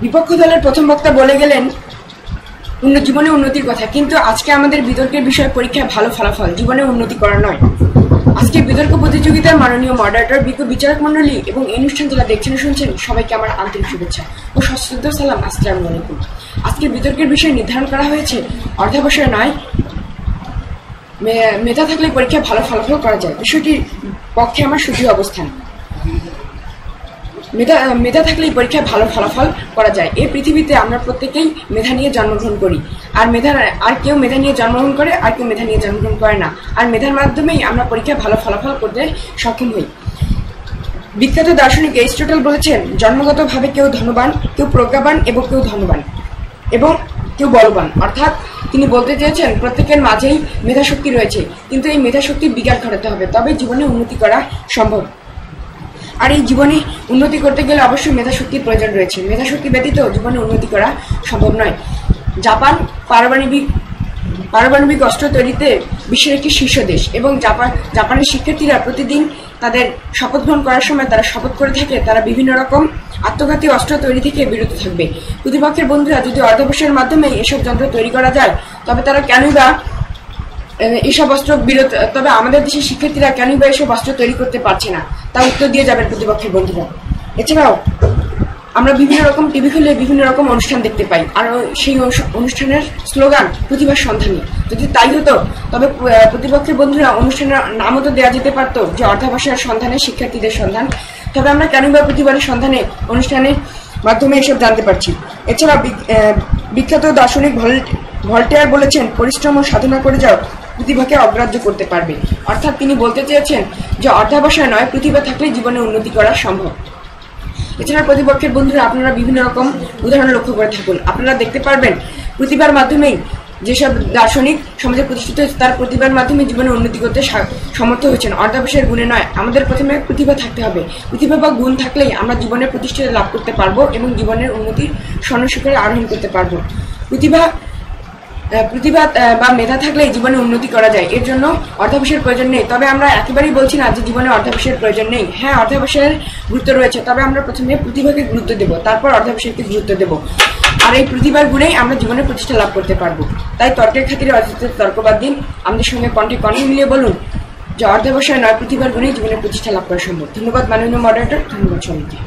বিপক্ষ দলের প্রথম বক্তা বলে গেলেন জীবনে উন্নতির কথা, কিন্তু আজকে আমাদের বিতর্কের বিষয় পরীক্ষায় ভালো ফলাফল, জীবনে উন্নতি করা নয়। আজকে বিতর্ক প্রতিযোগিতার মাননীয় মডারেটর, বিজ্ঞ বিচারক মন্ডলী এবং এই অনুষ্ঠান যারা দেখছেন শুনছেন সবাইকে আমার আন্তরিক শুভেচ্ছা ও সশ্রদ্ধ সালাম। আসসালামু আলাইকুম। আজকে বিতর্কের বিষয় নির্ধারণ করা হয়েছে অর্ধাবসায় নয়, মেধা থাকলে পরীক্ষায় ভালো ফলাফল করা যায়। বিষয়টির পক্ষে আমার সুদৃঢ় অবস্থান। মেধা থাকলেই পরীক্ষায় ভালো ফলাফল করা যায়। এই পৃথিবীতে আমরা প্রত্যেকেই মেধা নিয়ে জন্মগ্রহণ করি, আর কেউ মেধা নিয়ে জন্মগ্রহণ করে, আর কেউ মেধা নিয়ে জন্মগ্রহণ করে না। আর মেধার মাধ্যমেই আমরা পরীক্ষায় ভালো ফলাফল করতে সক্ষম হই। বিখ্যাত দার্শনিক এরিস্টটল বলেছেন, জন্মগতভাবে কেউ ধনবান, কেউ প্রজ্ঞাবান এবং কেউ বলবান। অর্থাৎ তিনি বলতে চেয়েছেন প্রত্যেকের মাঝেই মেধাশক্তি রয়েছে, কিন্তু এই মেধাশক্তির বিকাশ ঘটাতে হবে, তবে জীবনে উন্নতি করা সম্ভব। আর এই জীবনে উন্নতি করতে গেলে অবশ্যই মেধাশক্তির প্রয়োজন রয়েছে। মেধাশক্তি ব্যতীত জীবনে উন্নতি করা সম্ভব নয়। জাপান পারমাণবিক অস্ত্র তৈরিতে বিশ্বের একটি শীর্ষ দেশ, এবং জাপানের শিক্ষার্থীরা প্রতিদিন তাদের শপথ গ্রহণ করার সময় তারা শপথ করে থাকে তারা বিভিন্ন রকম আত্মঘাতী অস্ত্র তৈরি থেকে বিরত থাকবে। প্রতিপক্ষের বন্ধুরা যদি অর্ধাবসায়ের মাধ্যমে এসব যন্ত্র তৈরি করা যায়, তবে তারা কেনই বা এসব অস্ত্র তবে আমাদের দেশের শিক্ষার্থীরা কেনই বা এসব অস্ত্র তৈরি করতে পারছে না, তা উত্তর দিয়ে যাবেন প্রতিপক্ষের বন্ধুরা। এছাড়াও আমরা বিভিন্ন রকম টিভি খুলে বিভিন্ন রকম অনুষ্ঠান দেখতে পাই, আর সেই অনুষ্ঠানের স্লোগান প্রতিভার সন্ধানী। যদি তাই হতো তবে প্রতিপক্ষের বন্ধুরা অনুষ্ঠানের নামও তো দেওয়া যেতে পারতো যে অর্ধাবসায়ের সন্ধানে শিক্ষার্থীদের সন্ধান। তবে আমরা কেন বা প্রতিভার সন্ধানে অনুষ্ঠানের মাধ্যমে এসব জানতে পারছি। এছাড়া বিখ্যাত দার্শনিক ভল্টেয়ার বলেছেন, পরিশ্রম ও সাধনা করে যাও, প্রতিভাকে অগ্রাহ্য করতে পারবে। অর্থাৎ তিনি বলতে চেয়েছেন যে অর্ধাবসায় নয়, প্রতিভা থাকলে জীবনে উন্নতি করা সম্ভব। এছাড়া প্রতিপক্ষের বন্ধুরা আপনারা বিভিন্ন রকম উদাহরণ লক্ষ্য করে থাকুন, আপনারা দেখতে পারবেন প্রতিভার মাধ্যমেই যেসব দার্শনিক সমাজে প্রতিষ্ঠিত হয়েছে তার প্রতিভার মাধ্যমে জীবনে উন্নতি করতে সমর্থ হয়েছেন। অর্ধাবসায়ের গুণে নয়, আমাদের প্রথমে প্রতিভা থাকতে হবে। প্রতিভা বা গুণ থাকলেই আমরা জীবনের প্রতিষ্ঠিত লাভ করতে পারবো এবং জীবনের উন্নতির স্বর্ণশিখরে আরোহণ করতে পারবো। প্রতিভা বা মেধা থাকলেই জীবনে উন্নতি করা যায়, এর জন্য অর্ধাবসায়ের প্রয়োজন নেই। তবে আমরা একেবারেই বলছি না যে জীবনে অর্ধাবসায়ের প্রয়োজন নেই। হ্যাঁ, অর্ধাবসায়ের গুরুত্ব রয়েছে, তবে আমরা প্রথমে প্রতিভাকে গুরুত্ব দেব, তারপর অর্ধাবসায়কে গুরুত্ব দেব। আর এই প্রতিভার গুণেই আমরা জীবনে প্রতিষ্ঠা লাভ করতে পারবো। তাই তর্কের খাতিরে অযথা তর্কবাদ দিন, আমাদের সঙ্গে কণ্ঠে মিলিয়ে বলুন যে অর্ধাবসায় নয়, প্রতিভার গুণেই জীবনে প্রতিষ্ঠা লাভ করা সম্ভব। ধন্যবাদ মাননীয় মডারেটর, ধন্যবাদ সবাইকে।